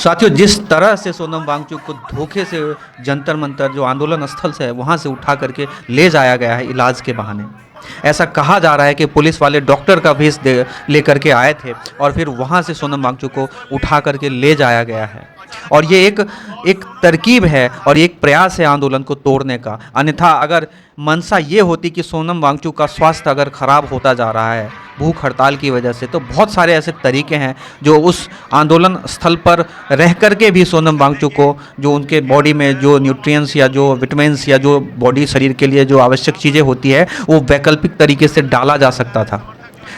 साथियों, जिस तरह से सोनम वांगचुक को धोखे से जंतर मंतर जो आंदोलन स्थल से है वहाँ से उठा करके ले जाया गया है इलाज के बहाने। ऐसा कहा जा रहा है कि पुलिस वाले डॉक्टर का भेष लेकर के आए थे और फिर वहाँ से सोनम वांगचुक को उठा करके ले जाया गया है। और ये एक तरकीब है और एक प्रयास है आंदोलन को तोड़ने का। अन्यथा अगर मंशा ये होती कि सोनम वांगचुक का स्वास्थ्य अगर ख़राब होता जा रहा है भूख हड़ताल की वजह से, तो बहुत सारे ऐसे तरीके हैं जो उस आंदोलन स्थल पर रह कर के भी सोनम वांगचुक को जो उनके बॉडी में जो न्यूट्रिएंट्स या जो विटामिन्स या जो बॉडी शरीर के लिए जो आवश्यक चीज़ें होती है वो वैकल्पिक तरीके से डाला जा सकता था।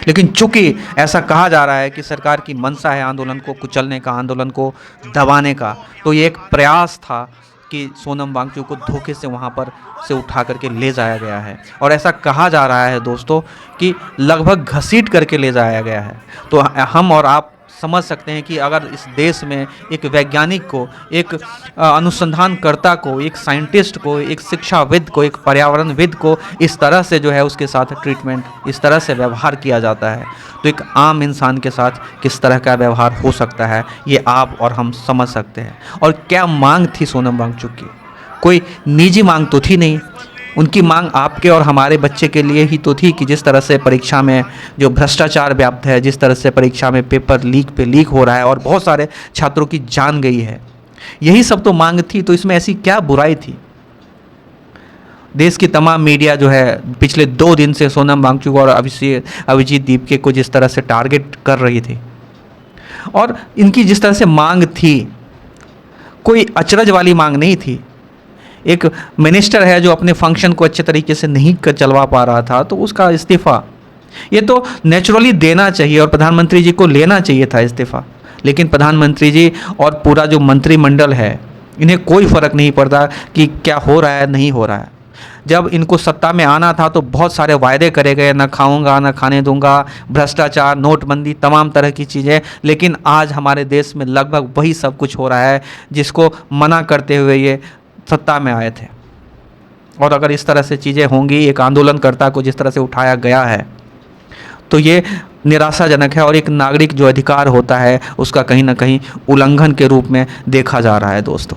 लेकिन चूंकि ऐसा कहा जा रहा है कि सरकार की मंशा है आंदोलन को कुचलने का, आंदोलन को दबाने का, तो ये एक प्रयास था कि सोनम वांगचुक को धोखे से वहाँ पर से उठा करके ले जाया गया है। और ऐसा कहा जा रहा है दोस्तों कि लगभग घसीट करके ले जाया गया है। तो हम और आप समझ सकते हैं कि अगर इस देश में एक वैज्ञानिक को, एक अनुसंधानकर्ता को, एक साइंटिस्ट को, एक शिक्षाविद को, एक पर्यावरणविद को इस तरह से जो है उसके साथ ट्रीटमेंट, इस तरह से व्यवहार किया जाता है, तो एक आम इंसान के साथ किस तरह का व्यवहार हो सकता है ये आप और हम समझ सकते हैं। और क्या मांग थी सोनम वांगचुक की? कोई निजी मांग तो थी नहीं। उनकी मांग आपके और हमारे बच्चे के लिए ही तो थी कि जिस तरह से परीक्षा में जो भ्रष्टाचार व्याप्त है, जिस तरह से परीक्षा में पेपर लीक पे लीक हो रहा है और बहुत सारे छात्रों की जान गई है, यही सब तो मांग थी। तो इसमें ऐसी क्या बुराई थी? देश की तमाम मीडिया जो है पिछले 2 दिन से सोनम वांगचुक और अभिजीत दीपके को जिस तरह से टारगेट कर रही थी और इनकी जिस तरह से मांग थी, कोई अचरज वाली मांग नहीं थी। एक मिनिस्टर है जो अपने फंक्शन को अच्छे तरीके से नहीं चलवा पा रहा था, तो उसका इस्तीफ़ा ये तो नेचुरली देना चाहिए और प्रधानमंत्री जी को लेना चाहिए था इस्तीफ़ा। लेकिन प्रधानमंत्री जी और पूरा जो मंत्रिमंडल है, इन्हें कोई फ़र्क नहीं पड़ता कि क्या हो रहा है नहीं हो रहा है। जब इनको सत्ता में आना था तो बहुत सारे वायदे करे गए, ना खाऊंगा ना खाने दूंगा, भ्रष्टाचार, नोटबंदी, तमाम तरह की चीज़ें। लेकिन आज हमारे देश में लगभग वही सब कुछ हो रहा है जिसको मना करते हुए ये सत्ता में आए थे। और अगर इस तरह से चीज़ें होंगी, एक आंदोलनकर्ता को जिस तरह से उठाया गया है, तो ये निराशाजनक है और एक नागरिक जो अधिकार होता है उसका कहीं ना कहीं उल्लंघन के रूप में देखा जा रहा है दोस्तों।